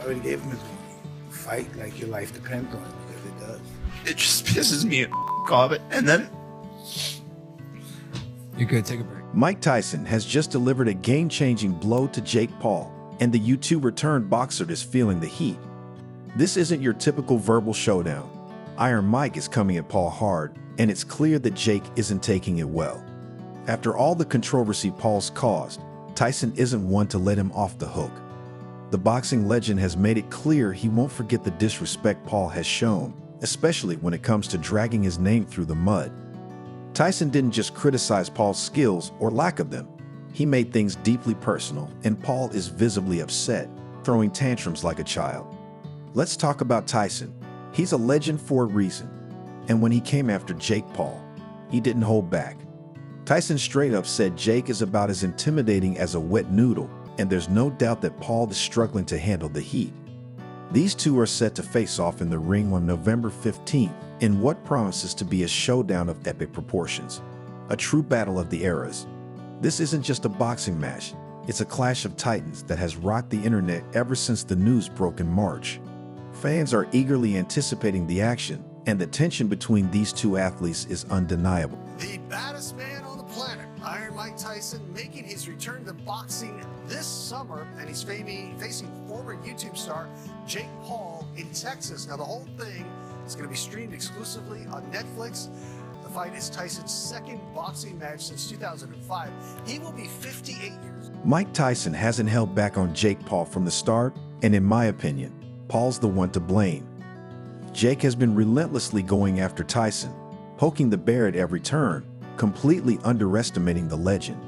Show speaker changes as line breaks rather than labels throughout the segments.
I already gave him his fight like your life depends on it, because it does.
It just pisses me off. And then
You're good. Take a break.
Mike Tyson has just delivered a game-changing blow to Jake Paul, and the U2 returned boxer is feeling the heat. This isn't your typical verbal showdown. Iron Mike is coming at Paul hard, and it's clear that Jake isn't taking it well. After all the controversy Paul's caused, Tyson isn't one to let him off the hook. The boxing legend has made it clear he won't forget the disrespect Paul has shown, especially when it comes to dragging his name through the mud. Tyson didn't just criticize Paul's skills or lack of them. He made things deeply personal, and Paul is visibly upset, throwing tantrums like a child. Let's talk about Tyson. He's a legend for a reason. And when he came after Jake Paul, he didn't hold back. Tyson straight up said Jake is about as intimidating as a wet noodle, and there's no doubt that Paul is struggling to handle the heat. These two are set to face off in the ring on November 15th in what promises to be a showdown of epic proportions, a true battle of the eras. This isn't just a boxing match, it's a clash of titans that has rocked the internet ever since the news broke in March. Fans are eagerly anticipating the action, and the tension between these two athletes is undeniable.
The baddest man on the planet, Iron Mike Tyson, making his return to boxing this summer, and he's facing former YouTube star Jake Paul in Texas. Now, the whole thing is going to be streamed exclusively on Netflix. The fight is Tyson's second boxing match since 2005. He will be 58 years old.
Mike Tyson hasn't held back on Jake Paul from the start, and in my opinion, Paul's the one to blame. Jake has been relentlessly going after Tyson, poking the bear at every turn, completely underestimating the legend.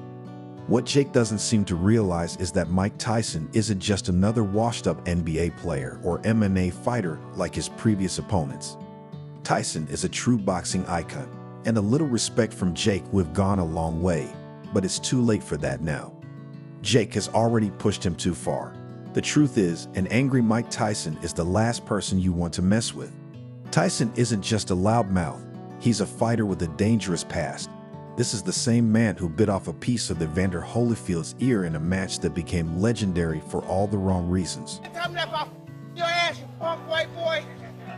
What Jake doesn't seem to realize is that Mike Tyson isn't just another washed-up NBA player or MMA fighter like his previous opponents. Tyson is a true boxing icon, and a little respect from Jake would have gone a long way, but it's too late for that now. Jake has already pushed him too far. The truth is, an angry Mike Tyson is the last person you want to mess with. Tyson isn't just a loudmouth, he's a fighter with a dangerous past. This is the same man who bit off a piece of Evander Holyfield's ear in a match that became legendary for all the wrong reasons.
Tell me that if I your ass, you punk white boy,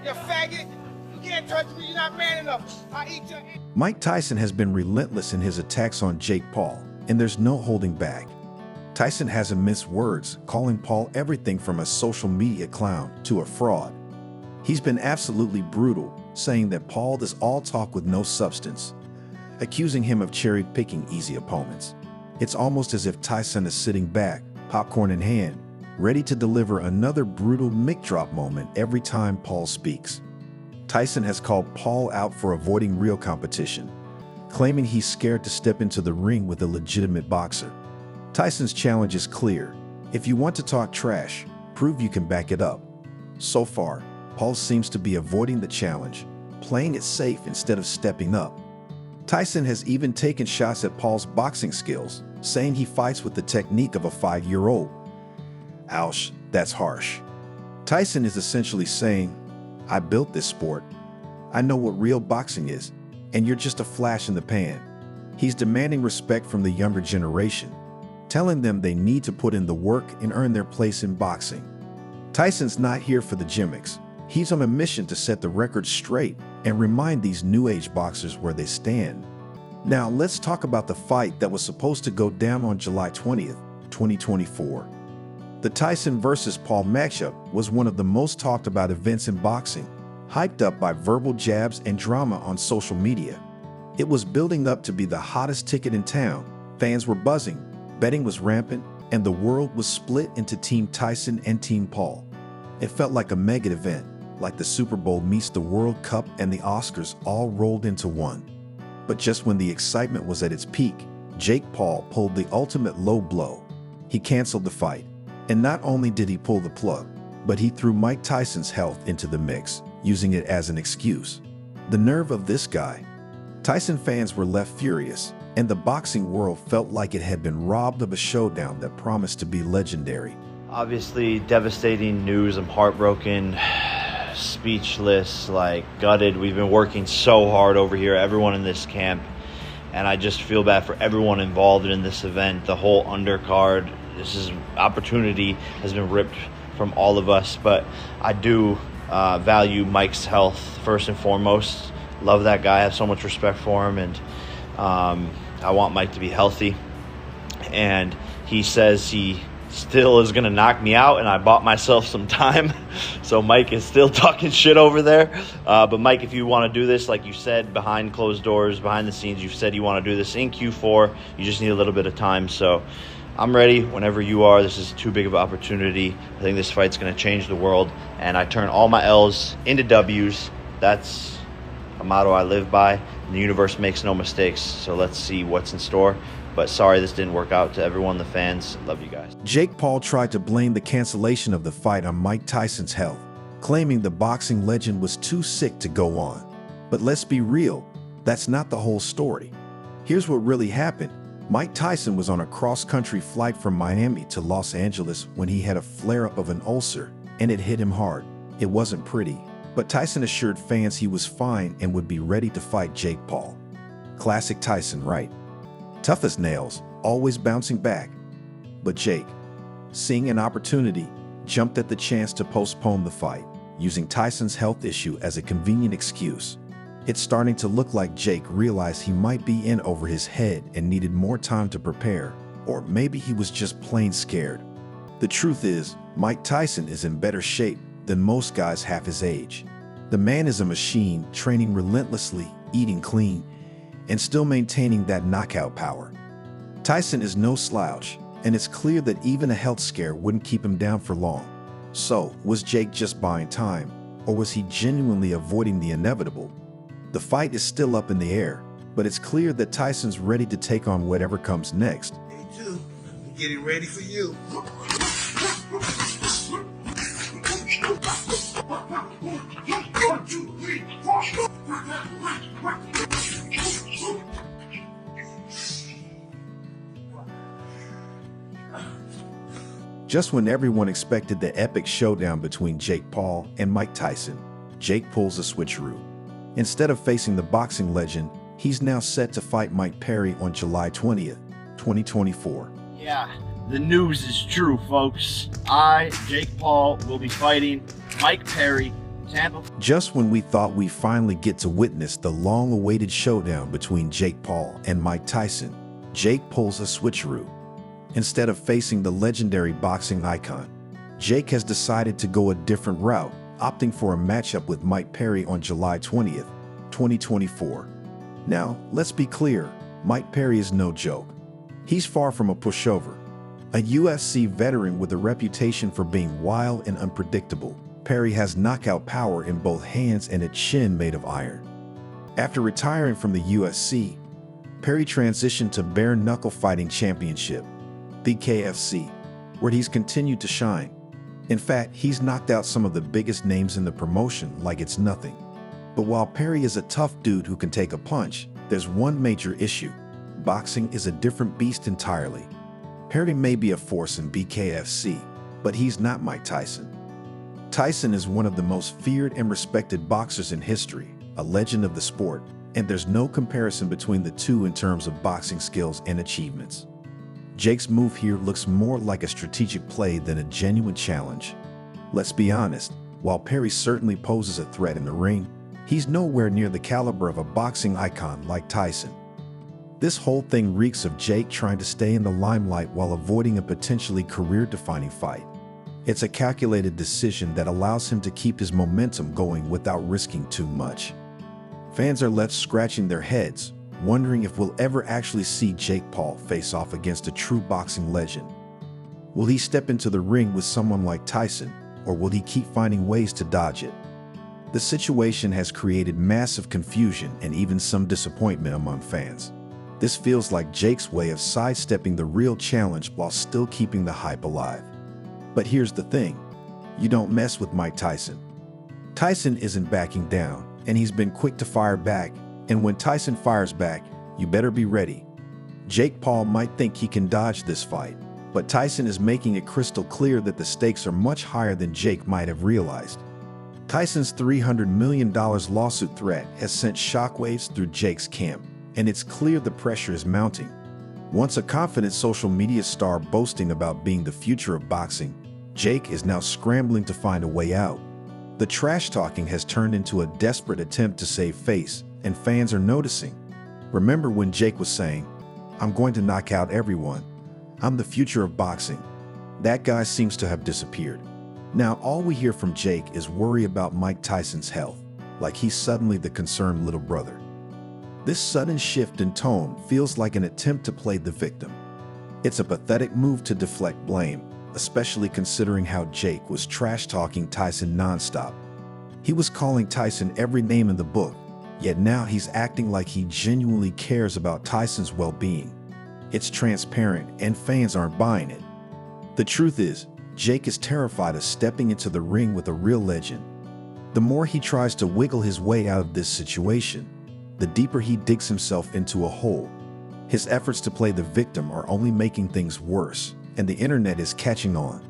you faggot. You can't touch me, you're not man enough. I eat your ass.
Mike Tyson has been relentless in his attacks on Jake Paul, and there's no holding back. Tyson hasn't missed words, calling Paul everything from a social media clown to a fraud. He's been absolutely brutal, saying that Paul is all talk with no substance, accusing him of cherry-picking easy opponents. It's almost as if Tyson is sitting back, popcorn in hand, ready to deliver another brutal mic drop moment every time Paul speaks. Tyson has called Paul out for avoiding real competition, claiming he's scared to step into the ring with a legitimate boxer. Tyson's challenge is clear. If you want to talk trash, prove you can back it up. So far, Paul seems to be avoiding the challenge, playing it safe instead of stepping up. Tyson has even taken shots at Paul's boxing skills, saying he fights with the technique of a 5-year-old. Ouch, that's harsh. Tyson is essentially saying, I built this sport. I know what real boxing is, and you're just a flash in the pan. He's demanding respect from the younger generation, telling them they need to put in the work and earn their place in boxing. Tyson's not here for the gimmicks. He's on a mission to set the record straight and remind these new age boxers where they stand. Now let's talk about the fight that was supposed to go down on July 20th, 2024. The Tyson versus Paul matchup was one of the most talked about events in boxing, hyped up by verbal jabs and drama on social media. It was building up to be the hottest ticket in town. Fans were buzzing, betting was rampant, and the world was split into Team Tyson and Team Paul. It felt like a mega event, like the Super Bowl meets the World Cup and the Oscars all rolled into one. But just when the excitement was at its peak, Jake Paul pulled the ultimate low blow. He canceled the fight. And not only did he pull the plug, but he threw Mike Tyson's health into the mix, using it as an excuse. The nerve of this guy. Tyson fans were left furious, and the boxing world felt like it had been robbed of a showdown that promised to be legendary.
Obviously, devastating news. I'm heartbroken, speechless, gutted. We've been working so hard over here, everyone in this camp, and I just feel bad for everyone involved in this event, the whole undercard. This opportunity has been ripped from all of us, but I do value Mike's health first and foremost. Love that guy. I have so much respect for him, and I want Mike to be healthy. And he says he still is going to knock me out, and I bought myself some time. So Mike is still talking shit over there. But Mike, if you want to do this, like you said, behind closed doors, behind the scenes, you've said you want to do this in Q4. You just need a little bit of time. So I'm ready whenever you are. This is too big of an opportunity. I think this fight's going to change the world, and I turn all my L's into W's. That's a motto I live by. The universe makes no mistakes. So let's see what's in store. But sorry this didn't work out. To everyone, the fans, love you guys.
Jake Paul tried to blame the cancellation of the fight on Mike Tyson's health, claiming the boxing legend was too sick to go on. But let's be real, that's not the whole story. Here's what really happened. Mike Tyson was on a cross-country flight from Miami to Los Angeles when he had a flare-up of an ulcer, and it hit him hard. It wasn't pretty, but Tyson assured fans he was fine and would be ready to fight Jake Paul. Classic Tyson, right? Tough as nails, always bouncing back. But Jake, seeing an opportunity, jumped at the chance to postpone the fight, using Tyson's health issue as a convenient excuse. It's starting to look like Jake realized he might be in over his head and needed more time to prepare, or maybe he was just plain scared. The truth is, Mike Tyson is in better shape than most guys half his age. The man is a machine, training relentlessly, eating clean, and still maintaining that knockout power. Tyson is no slouch, and it's clear that even a health scare wouldn't keep him down for long. So, was Jake just buying time, or was he genuinely avoiding the inevitable? The fight is still up in the air, but it's clear that Tyson's ready to take on whatever comes next.
Me too. I'm getting ready for you.
Just when everyone expected the epic showdown between Jake Paul and Mike Tyson, Jake pulls a switcheroo. Instead of facing the boxing legend, he's now set to fight Mike Perry on July 20th, 2024.
Yeah, the news is true, folks. Jake Paul, will be fighting Mike Perry, Tampa.
Just when we thought we finally get to witness the long-awaited showdown between Jake Paul and Mike Tyson, Jake pulls a switcheroo. Instead of facing the legendary boxing icon, Jake has decided to go a different route, opting for a matchup with Mike Perry on July 20th, 2024. Now, let's be clear, Mike Perry is no joke. He's far from a pushover. A UFC veteran with a reputation for being wild and unpredictable, Perry has knockout power in both hands and a chin made of iron. After retiring from the UFC, Perry transitioned to Bare Knuckle Fighting Championship, BKFC, where he's continued to shine. In fact, he's knocked out some of the biggest names in the promotion like it's nothing. But while Perry is a tough dude who can take a punch, there's one major issue. Boxing is a different beast entirely. Perry may be a force in BKFC, but he's not Mike Tyson. Tyson is one of the most feared and respected boxers in history, a legend of the sport, and there's no comparison between the two in terms of boxing skills and achievements. Jake's move here looks more like a strategic play than a genuine challenge. Let's be honest, while Perry certainly poses a threat in the ring, he's nowhere near the caliber of a boxing icon like Tyson. This whole thing reeks of Jake trying to stay in the limelight while avoiding a potentially career-defining fight. It's a calculated decision that allows him to keep his momentum going without risking too much. Fans are left scratching their heads, wondering if we'll ever actually see Jake Paul face off against a true boxing legend. Will he step into the ring with someone like Tyson, or will he keep finding ways to dodge it? The situation has created massive confusion and even some disappointment among fans. This feels like Jake's way of sidestepping the real challenge while still keeping the hype alive. But here's the thing, you don't mess with Mike Tyson. Tyson isn't backing down, and he's been quick to fire back. And when Tyson fires back, you better be ready. Jake Paul might think he can dodge this fight, but Tyson is making it crystal clear that the stakes are much higher than Jake might have realized. Tyson's $300 million lawsuit threat has sent shockwaves through Jake's camp, and it's clear the pressure is mounting. Once a confident social media star boasting about being the future of boxing, Jake is now scrambling to find a way out. The trash talking has turned into a desperate attempt to save face, and fans are noticing. Remember when Jake was saying, "I'm going to knock out everyone. I'm the future of boxing." That guy seems to have disappeared. Now all we hear from Jake is worry about Mike Tyson's health, like he's suddenly the concerned little brother. This sudden shift in tone feels like an attempt to play the victim. It's a pathetic move to deflect blame, especially considering how Jake was trash-talking Tyson nonstop. He was calling Tyson every name in the book, yet now he's acting like he genuinely cares about Tyson's well-being. It's transparent, and fans aren't buying it. The truth is, Jake is terrified of stepping into the ring with a real legend. The more he tries to wiggle his way out of this situation, the deeper he digs himself into a hole. His efforts to play the victim are only making things worse, and the internet is catching on.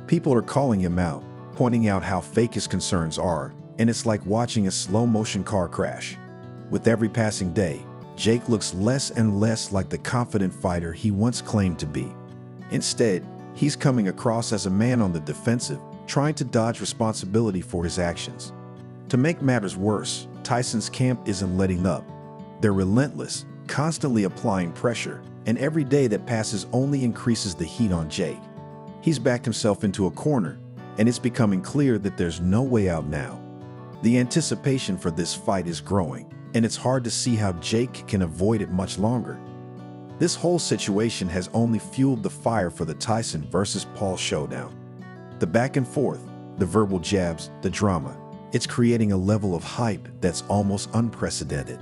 People are calling him out, pointing out how fake his concerns are, and it's like watching a slow-motion car crash. With every passing day, Jake looks less and less like the confident fighter he once claimed to be. Instead, he's coming across as a man on the defensive, trying to dodge responsibility for his actions. To make matters worse, Tyson's camp isn't letting up. They're relentless, constantly applying pressure, and every day that passes only increases the heat on Jake. He's backed himself into a corner, and it's becoming clear that there's no way out now. The anticipation for this fight is growing, and it's hard to see how Jake can avoid it much longer. This whole situation has only fueled the fire for the Tyson versus Paul showdown. The back and forth, the verbal jabs, the drama, it's creating a level of hype that's almost unprecedented.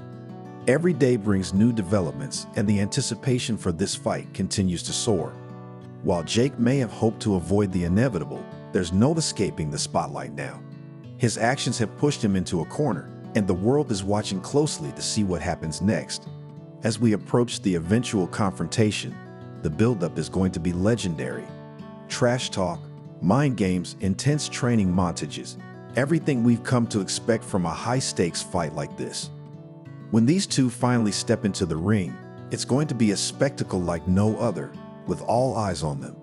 Every day brings new developments, and the anticipation for this fight continues to soar. While Jake may have hoped to avoid the inevitable, there's no escaping the spotlight now. His actions have pushed him into a corner, and the world is watching closely to see what happens next. As we approach the eventual confrontation, the buildup is going to be legendary. Trash talk, mind games, intense training montages, everything we've come to expect from a high-stakes fight like this. When these two finally step into the ring, it's going to be a spectacle like no other, with all eyes on them.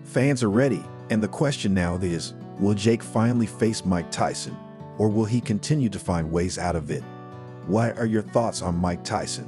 Fans are ready, and the question now is, will Jake finally face Mike Tyson, or will he continue to find ways out of it? What are your thoughts on Mike Tyson?